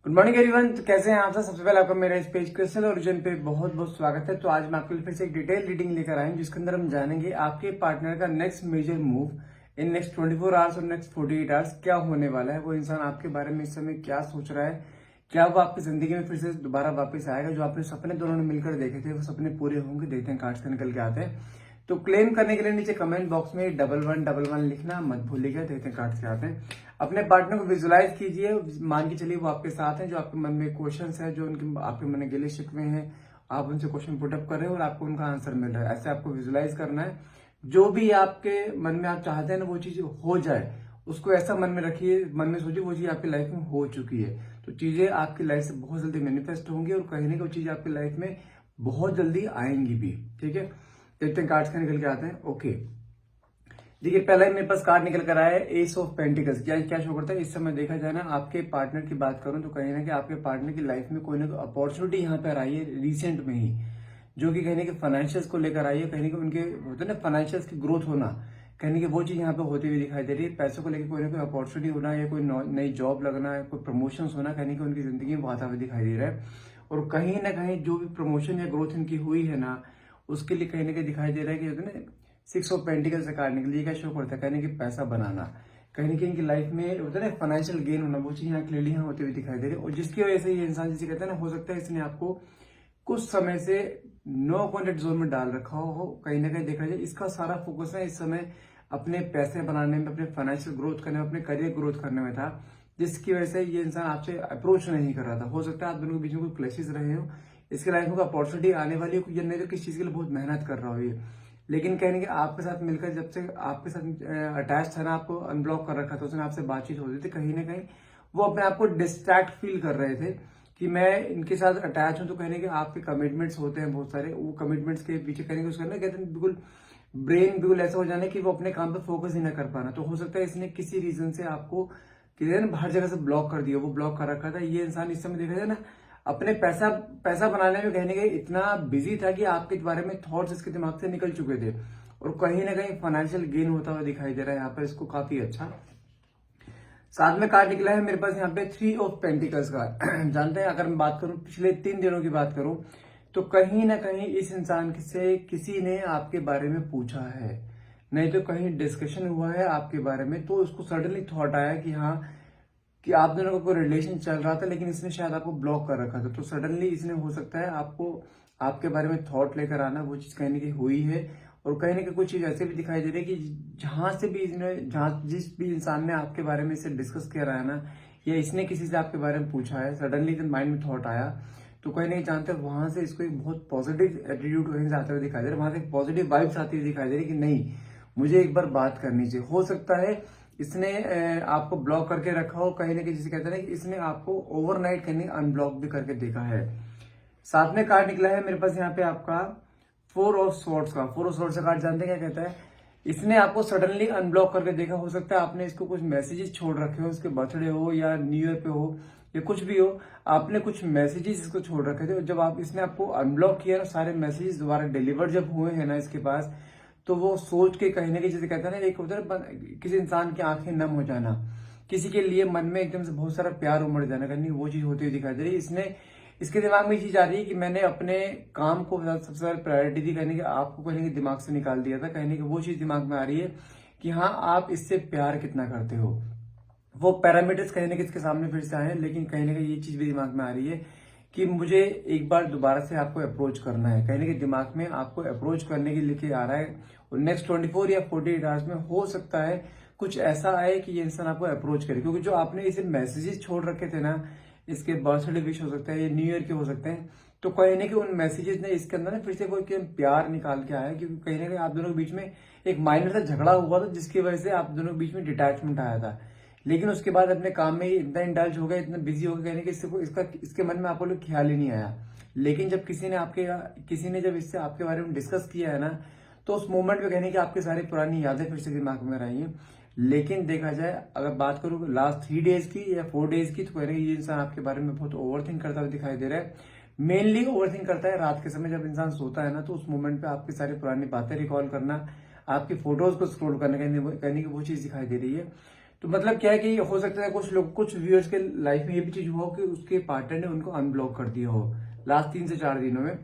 Good morning everyone. तो कैसे हैं आप सब? सबसे पहले आपका मेरा इस पेज क्रिस्टल ओरिजिन पे बहुत बहुत स्वागत है। तो आज मैं आपके लिए फिर से एक डिटेल रीडिंग लेकर आए हूं, जिसके अंदर हम जानेंगे आपके पार्टनर का next major move in next 24 hours और नेक्स्ट 48 आवर्स क्या होने वाला है। वो इंसान आपके बारे में इस समय क्या सोच रहा है, क्या वो आपकी जिंदगी में फिर से दोबारा वापस आएगा। जो आपने सपने दोनों ने मिलकर देखे थे वो सपने पूरे होंगे। देखते हैं कार्ड्स का निकल के आते हैं। तो क्लेम करने के लिए नीचे कमेंट बॉक्स में 1111 लिखना मत भूलिएगा। देखते हैं कार्ड्स के आते हैं। अपने पार्टनर को विजुलाइज कीजिए, मान के चलिए वो आपके साथ हैं। जो आपके मन में क्वेश्चंस है, जो उनके आपके मन में गिले शिकवे हैं, आप उनसे क्वेश्चन पुटअप कर रहे हो और आपको उनका आंसर मिल रहा है। ऐसे आपको विजुलाइज करना है। जो भी आपके मन में आप चाहते हैं ना वो चीज हो जाए, उसको ऐसा मन में रखिए, मन में सोचिए वो चीज आपकी लाइफ में हो चुकी है। तो चीजें आपकी लाइफ से बहुत जल्दी मैनिफेस्ट होंगी और कहीं ना कहीं चीज आपकी लाइफ में बहुत जल्दी आएंगी भी। ठीक है, देखते हैं कार्ड्स का निकल के आते हैं। ओके, देखिए पहला ही मेरे पास कार्ड निकल कर आया है एस ऑफ पेंटिकल्स। क्या क्या शो करता है इस समय? देखा जाए ना, आपके पार्टनर की बात करूं तो कहीं ना कहीं आपके पार्टनर की लाइफ में कोई ना कोई अपॉर्चुनिटी यहाँ पर आई है रिसेंट में ही, जो कि कहीं ना कहीं फाइनेंशियल्स को लेकर आई है। कहीं ना कहीं उनके होते हैं ना फाइनेंशियल्स की ग्रोथ होना, कहीं ना कहीं वो चीज यहाँ पे होती हुई दिखाई दे रही है। पैसों को लेकर कोई ना कोई अपॉर्चुनिटी होना या कोई नई जॉब लगना है, कोई प्रमोशन होना, कहीं ना कहीं उनकी जिंदगी में आता हुआ दिखाई दे रहा है। और कहीं ना कहीं जो भी प्रमोशन या ग्रोथ इनकी हुई है ना, उसके लिए कहीं ना कहीं दिखाई दे रहा है कि होता है ना 6 ऑफ पेंटिकल से कार्ड निकली। क्या शो करता है? कहने की पैसा बनाना, कहीं ना कहीं इनकी लाइफ में होता है ना फाइनेंशियल गेन होना, वो चीज यहाँ क्लियरली यहाँ होती हुई दिखाई दे रही है। और जिसकी वजह से ये इंसान जिसे कहते हैं ना, हो सकता है इसने आपको कुछ समय से नो कॉन्टेक्ट जोन में डाल रखा हो। कहीं ना कहीं देखा जाए इसका सारा फोकस है इस समय अपने पैसे बनाने में, अपने फाइनेंशियल ग्रोथ करने में, अपने करियर ग्रोथ करने में था, जिसकी वजह से ये इंसान आपसे अप्रोच नहीं कर रहा था। हो सकता है आप दोनों के बीच में कोई क्लैशेस रहे हो, इसके लाइफ में अपॉर्चुनिटी आने वाली हो या नहीं तो किस चीज के लिए बहुत मेहनत कर रहा हो ये। लेकिन कहने के आपके साथ मिलकर जब से आपके साथ अटैच था ना, आपको अनब्लॉक कर रखा था, उसने आपसे बातचीत होती थी, कहीं ना कहीं वो अपने आप को डिस्ट्रैक्ट फील कर रहे थे कि मैं इनके साथ अटैच हूं। तो कहने के आपके कमिटमेंट्स होते हैं बहुत सारे, वो कमिटमेंट्स के पीछे कहने के उसका ना कहते हैं बिल्कुल ब्रेन बिल्कुल ऐसा हो जाना कि वो अपने काम पे फोकस ही ना कर पाना। तो हो सकता है इसने किसी रीजन से आपको किसी ने हर जगह से ब्लॉक कर दिया, वो ब्लॉक कर रखा था। ये इंसान इस समय देखा जाए ना, अपने पैसा पैसा बनाने में कहने के इतना बिजी था कि आपके बारे में थॉट्स इसके दिमाग से निकल चुके थे। और कहीं ना कहीं फाइनेंशियल गेन होता हुआ दिखाई दे रहा है यहाँ पर इसको, काफी अच्छा। साथ में कार्ड निकला है मेरे पास यहाँ पे 3 ऑफ पेंटिकल्स का। जानते हैं, अगर मैं बात करूं पिछले 3 दिनों की बात करूं, तो कहीं ना कहीं इस इंसान से किसी ने आपके बारे में पूछा है, नहीं तो कहीं डिस्कशन हुआ है आपके बारे में। तो उसको सडनली थॉट आया कि हाँ, कि आप दोनों का कोई रिलेशन चल रहा था, लेकिन इसने शायद आपको ब्लॉक कर रखा था। तो सडनली इसने हो सकता है आपको आपके बारे में थॉट लेकर आना, वो चीज कहीं ना कहीं हुई है। और कहीं ना कहीं कुछ चीज ऐसे भी दिखाई दे रही है कि जहां से भी इसने, जहां जिस भी इंसान ने आपके बारे में इसे डिस्कस किया रहा है ना, या इसने किसी से आपके बारे में पूछा है, सडनली माइंड में थॉट आया, तो कहीं नहीं जानते वहां से इसको एक बहुत पॉजिटिव एटीट्यूड कहीं से आते हुए दिखाई दे रहा है, वहां से पॉजिटिव वाइब्स आती हुई दिखाई दे रही कि नहीं, मुझे एक बार बात करनी चाहिए। हो सकता है इसने आपको ब्लॉक करके रखा हो, कहीं ना कहीं जिसे कहते हैं कि इसने आपको ओवरनाइट कहीं अनब्लॉक भी करके देखा है। साथ में कार्ड निकला है मेरे पास यहाँ पे आपका 4 ऑफ स्वॉर्ड्स का। 4 ऑफ स्वॉर्ड्स का कार्ड जानते हैं क्या कहता है? इसने आपको सडनली अनब्लॉक करके देखा। हो सकता है आपने इसको कुछ मैसेजेस छोड़ रखे हो, उसके बर्थडे हो या न्यू ईयर पे हो या कुछ भी हो, आपने कुछ मैसेजेस इसको छोड़ रखे थे। और जब आप इसने आपको अनब्लॉक किया ना, सारे मैसेजेस दोबारा डिलीवर जब हुए हैं ना इसके पास, तो वो सोच के कहीं ना कहीं जैसे कहता है ना, एक होता है किसी इंसान की आंखें नम हो जाना, किसी के लिए मन में एकदम से बहुत सारा प्यार उमड़ जाना, कहीं वो चीज होती हुई दिखाई दे रही है। इसने इसके दिमाग में ये चीज आ रही है कि मैंने अपने काम को सबसे ज्यादा प्रायोरिटी दी, कहने के आपको कहने के दिमाग से निकाल दिया था। कहने की वो चीज दिमाग में आ रही है कि हाँ, आप इससे प्यार कितना करते हो। वो पैरामीटर्स कहीं ना कहीं इसके सामने फिर से आए हैं, लेकिन कहीं ना कहीं ये चीज भी दिमाग में आ रही है कि मुझे एक बार दोबारा से आपको अप्रोच करना है। कहीं ना कहीं दिमाग में आपको अप्रोच करने के लिए आ रहा है। और नेक्स्ट 24 या 48 आवर्स में हो सकता है कुछ ऐसा आए कि ये इंसान आपको अप्रोच करे, क्योंकि जो आपने इसे मैसेजेस छोड़ रखे थे ना, इसके बर्थडे विश हो सकता है, ये न्यू ईयर के हो सकते हैं, तो कहीं ना कहीं उन मैसेजेस ने इसके अंदर ना फिर से कोई प्यार निकाल के आया। क्योंकि कहीं ना कहीं आप दोनों के बीच में एक माइनर सा झगड़ा हुआ था, जिसकी वजह से आप दोनों के बीच में डिटैचमेंट आया था। लेकिन उसके बाद अपने काम में इतना इंडल्ज हो गया, इतना बिजी हो गया, कहने कि इसके मन में आपको लोग ख्याल ही नहीं आया। लेकिन जब किसी ने जब इससे आपके बारे में डिस्कस किया है ना, तो उस मोमेंट में कहने की आपकी सारी पुरानी यादें फिर से दिमाग में आई हैं। लेकिन देखा जाए, अगर बात करूं लास्ट 3 डेज की या 4 डेज की, तो कह रहे ये इंसान आपके बारे में बहुत ओवर थिंक करता हुआ दिखाई दे रहा है। मेनली ओवर थिंक करता है रात के समय, जब इंसान सोता है ना, तो उस मोमेंट पे आपकी सारी पुरानी बातें रिकॉल करना, आपकी फोटोज को स्क्रॉल करने कहने की वो चीज दिखाई दे रही है। तो मतलब क्या है कि हो सकता है कुछ व्यूअर्स के लाइफ में ये भी चीज हुआ हो कि उसके पार्टनर ने उनको अनब्लॉक कर दिया हो लास्ट 3 से 4 दिनों में।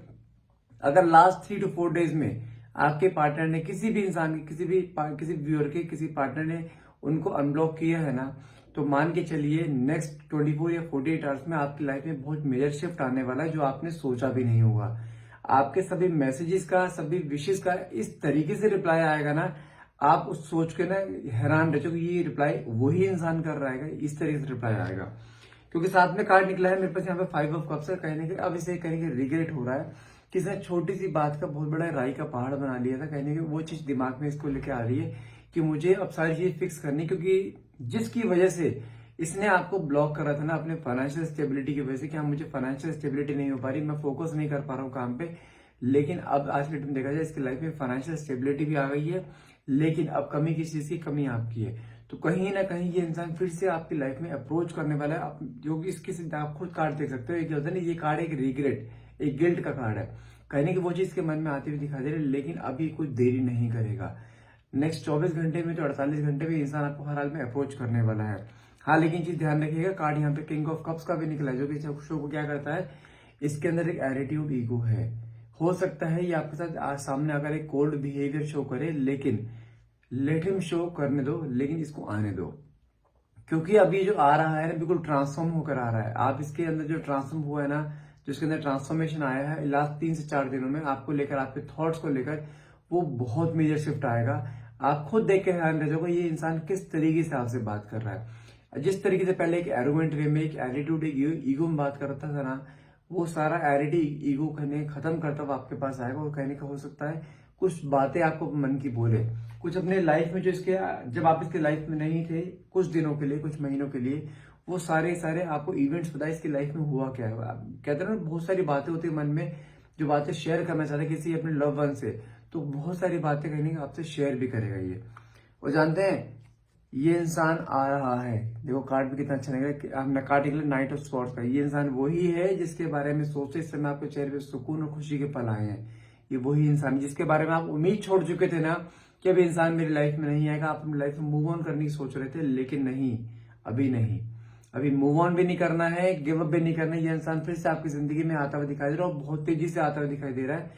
अगर लास्ट 3 to 4 डेज में आपके पार्टनर ने किसी भी इंसान के किसी व्यूअर के किसी पार्टनर ने उनको अनब्लॉक किया है ना, तो मान के चलिए नेक्स्ट 24 या 48 आवर्स में आपकी लाइफ में बहुत मेजर शिफ्ट आने वाला है जो आपने सोचा भी नहीं होगा। आपके सभी मैसेजेस का, सभी विशेष का इस तरीके से रिप्लाई आएगा ना, आप उस सोच के ना हैरान रह जाओगे ये रिप्लाई वही इंसान कर रहा है, इस तरीके से रिप्लाई आएगा। क्योंकि साथ में कार्ड निकला है मेरे पास यहाँ पे 5 of Cups है। कहने के अब इसे कहने के रिग्रेट हो रहा है कि इसने छोटी सी बात का बहुत बड़ा राई का पहाड़ बना लिया था। कहने के वो चीज दिमाग में इसको लेके आ रही है कि मुझे अब सारी चीज फिक्स करनी, क्योंकि जिसकी वजह से इसने आपको ब्लॉक करा था ना अपने फाइनेंशियल स्टेबिलिटी की वजह से, कि हाँ मुझे फाइनेंशियल स्टेबिलिटी नहीं हो पा रही, मैं फोकस नहीं कर पा रहा हूँ काम पे। लेकिन अब आज के डेट में देखा जाए इसकी लाइफ में फाइनेंशियल स्टेबिलिटी भी आ गई है, लेकिन अब कमी किस चीज की, कमी आपकी है। तो कहीं ना कहीं ये इंसान फिर से आपकी लाइफ में अप्रोच करने वाला है, जो कि इसके आप खुद कार्ड देख सकते हो। एक होता है ना, ये कार्ड एक रिग्रेट, एक गिल्ट का कार्ड है। कहने की वो चीज के मन में आती हुई दिखाई दे रही है, लेकिन अभी कुछ देरी नहीं करेगा। नेक्स्ट 24 घंटे में तो 48 घंटे में इंसान आपको हर हाल में अप्रोच करने वाला है। हाँ, लेकिन चीज ध्यान रखिएगा, कार्ड यहाँ पे किंग ऑफ कप्स का भी निकला है, जो कि शो को क्या करता है, इसके अंदर एक एटीट्यूड ईगो है। हो सकता है ये आपके साथ आज सामने अगर एक कोल्ड बिहेवियर शो करे, लेकिन लेट हिम शो करने दो, लेकिन इसको आने दो। क्योंकि अभी जो आ रहा है ना, बिल्कुल ट्रांसफॉर्म होकर आ रहा है। आप इसके अंदर जो ट्रांसफॉर्म हुआ है ना, जो इसके अंदर ट्रांसफॉर्मेशन आया है लास्ट 3 से 4 दिनों में आपको लेकर, आपके थॉट्स को लेकर, वो बहुत मेजर शिफ्ट आएगा। आप खुद देख के हैरान रह जाओगे ये इंसान किस तरीके से आपसे बात कर रहा है। जिस तरीके से पहले एक एरोगेंट वे में, एक एटीट्यूड, एक ईगो में बात करता था ना, वो सारा एटीट्यूड ईगो कहने खत्म करता हुआ आपके पास आएगा। और कहने का हो सकता है कुछ बातें आपको मन की बोले, कुछ अपने लाइफ में जो इसके, जब आप इसके लाइफ में नहीं थे कुछ दिनों के लिए, कुछ महीनों के लिए, वो सारे आपको इवेंट्स बताए इसकी लाइफ में हुआ क्या है। कहते हैं ना, बहुत सारी बातें होती है मन में, जो बातें शेयर करना चाहते हैं किसी अपने लव वन से, तो बहुत सारी बातें कहने का आपसे शेयर भी करेगा ये। और जानते हैं ये इंसान आ रहा है, देखो कार्ड भी कितना अच्छा लगेगा, हमने कार्ड निकला नाइट ऑफ स्वॉर्ड्स का। ये इंसान वही है जिसके बारे में सोचते इस समय आपके चेहरे पे सुकून और खुशी के पल आए हैं। ये वही इंसान जिसके बारे में आप उम्मीद छोड़ चुके थे ना कि अभी इंसान मेरी लाइफ में नहीं आएगा, आप अपनी लाइफ में मूव ऑन करने की सोच रहे थे, लेकिन नहीं, अभी नहीं। अभी मूव ऑन भी नहीं करना है, गिव अप भी नहीं करना है। ये इंसान फिर से आपकी जिंदगी में आता हुआ दिखाई दे रहा है, और बहुत तेजी से आता हुआ दिखाई दे रहा है।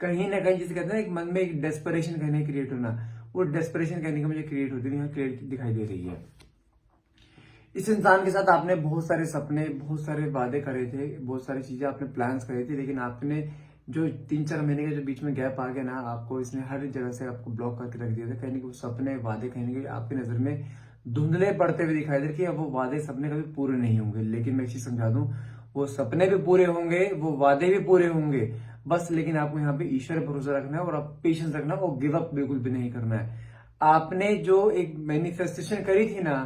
कहीं ना कहीं जिसे कहते हैं एक मन में एक डेस्परेशन कहने क्रिएट होना, वो डेस्परेशन कहने का मुझे क्रिएट होती है, यहाँ क्लियर दिखाई दे रही है। इस इंसान के साथ आपने बहुत सारे सपने, बहुत सारे वादे करे थे, बहुत सारी चीजें आपने प्लान्स करे थे, लेकिन आपने जो 3-4 महीने के जो बीच में गैप आ गया ना, आपको इसने हर जगह से आपको ब्लॉक करके रख दिया था। कहने के वो सपने, वादे कहने के आपकी नजर में धुंधले पड़ते हुए दिखाई दे रहे कि अब वो वादे, सपने कभी पूरे नहीं होंगे। लेकिन मैं एक चीज समझा दूं, वो सपने भी पूरे होंगे, वो वादे भी पूरे होंगे, बस लेकिन आपको यहाँ पे ईश्वर भरोसा रखना है, और आप पेशेंस रखना, और गिव अप बिल्कुल भी नहीं करना है। आपने जो एक मैनिफेस्टेशन करी थी ना,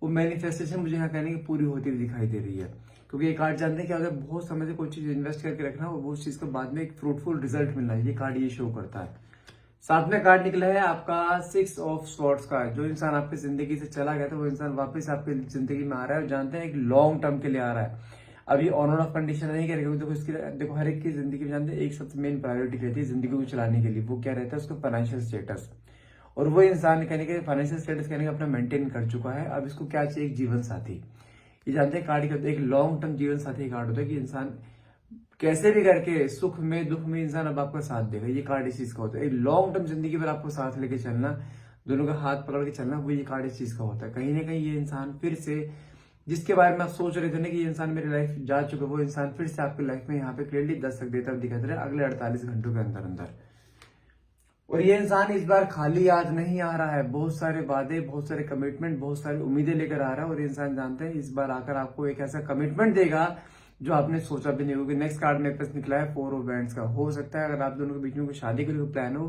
वो मैनिफेस्टेशन मुझे यहाँ कहने की पूरी होती हुई दिखाई दे रही है। क्योंकि ये कार्ड जानते हैं क्या होता है, बहुत समय से कोई चीज इन्वेस्ट करके रखना और वो चीज को बाद में एक फ्रूटफुल रिजल्ट मिलना है, ये कार्ड ये शो करता है। साथ में कार्ड निकला है आपका 6 of Swords का। जो इंसान आपकी जिंदगी से चला गया था, वो इंसान वापस आपकी जिंदगी में आ रहा है, और जानते हैं एक लॉन्ग टर्म के लिए आ रहा है। अभी ऑन ऑफ कंडीशन नहीं करेगा, देखो इसकी, देखो हर एक की जिंदगी में जानते हैं एक सबसे मेन प्रायोरिटी रहती है जिंदगी को चलाने के लिए, वो क्या रहता है, उसका फाइनेंशियल स्टेटस। और वो इंसान कहने के फाइनेंशियल स्टेटस कहने का अपना मेंटेन कर चुका है। अब इसको क्या चाहिए, एक जीवन साथी। ये जानते हैं कार्ड क्या, एक लॉन्ग टर्म जीवन साथी कार्ड होता है, कि इंसान कैसे भी करके सुख में दुख में इंसान अब आपका साथ देगा। ये कार्ड इस चीज का होता है, एक लॉन्ग टर्म जिंदगी पर आपको साथ लेके चलना, दोनों का हाथ पकड़ के चलना, वो ये कार्ड इस चीज का होता है। कहीं ना कहीं ये इंसान फिर से, जिसके बारे में आप सोच रहे थे ना कि ये इंसान मेरी लाइफ जा चुका है, वो इंसान फिर से आपकी लाइफ में यहाँ पे क्लियरली दस्तक देता दिखाई दे रहा है अगले 48 घंटों के अंदर अंदर। और ये इंसान इस बार खाली आज नहीं आ रहा है, बहुत सारे वादे, बहुत सारे कमिटमेंट, बहुत सारी उम्मीदें लेकर आ रहा है। और ये इंसान जानते हैं इस बार आकर आपको एक ऐसा कमिटमेंट देगा जो आपने सोचा भी नहीं होगा। नेक्स्ट कार्ड मेरे पास निकला है 4 of Wands का। हो सकता है अगर आप दोनों के बीच में कोई शादी का प्लान हो,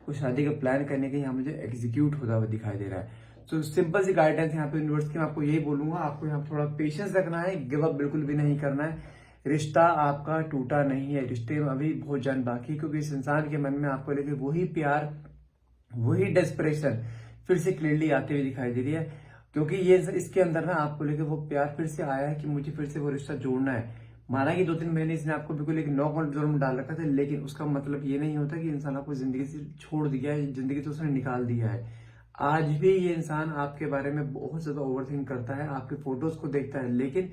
वो शादी का प्लान करने के यहाँ मुझे एग्जीक्यूट होता हुआ दिखाई दे रहा है। तो सिंपल सी गाइडेंस यहाँ पे यूनिवर्स की, मैं आपको यही बोलूंगा, आपको यहाँ थोड़ा पेशेंस रखना है, गिव अप बिल्कुल भी नहीं करना है। रिश्ता आपका टूटा नहीं है, रिश्ते में अभी बहुत जान बाकी है, क्योंकि इस इंसान के मन में आपको लेके वही प्यार, वही डेस्परेशन फिर से क्लियरली आते हुए दिखाई दे रही है। क्योंकि ये इसके अंदर ना आपको लेके वो प्यार फिर से आया है कि मुझे फिर से वो रिश्ता जोड़ना है। माना कि 2-3 महीने इसने आपको बिल्कुल एक नॉक ऑन जोन में डाल रखा था, लेकिन उसका मतलब ये नहीं होता कि इंसान आपको जिंदगी से छोड़ दिया है, जिंदगी से उसने निकाल दिया है। आज भी ये इंसान आपके बारे में बहुत ज्यादा ओवरथिंक करता है, आपके फोटोज को देखता है, लेकिन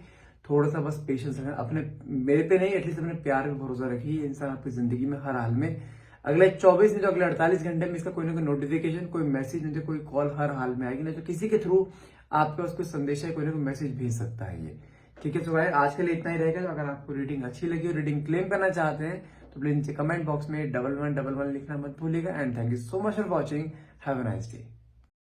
थोड़ा सा बस पेशेंस रखें। अपने मेरे पे नहीं, एटलीस्ट अपने प्यार पे भरोसा रखिए। ये इंसान आपकी जिंदगी में हर हाल में अगले 24 नहीं तो अगले 48 घंटे में इसका कोई ना कोई नोटिफिकेशन, कोई मैसेज नहीं तो कोई कॉल हर हाल में आएगी, नहीं तो किसी के थ्रू आपके पास कोई संदेश है, कोई ना कोई मैसेज भेज सकता है ये। ठीक है, तो भाई आज के लिए इतना ही रहेगा। तो अगर आपको रीडिंग अच्छी लगी और रीडिंग क्लेम करना चाहते हैं तो प्लीज नीचे कमेंट बॉक्स में 1111 लिखना मत भूलिएगा। And thank you so much for watching. Have a nice day.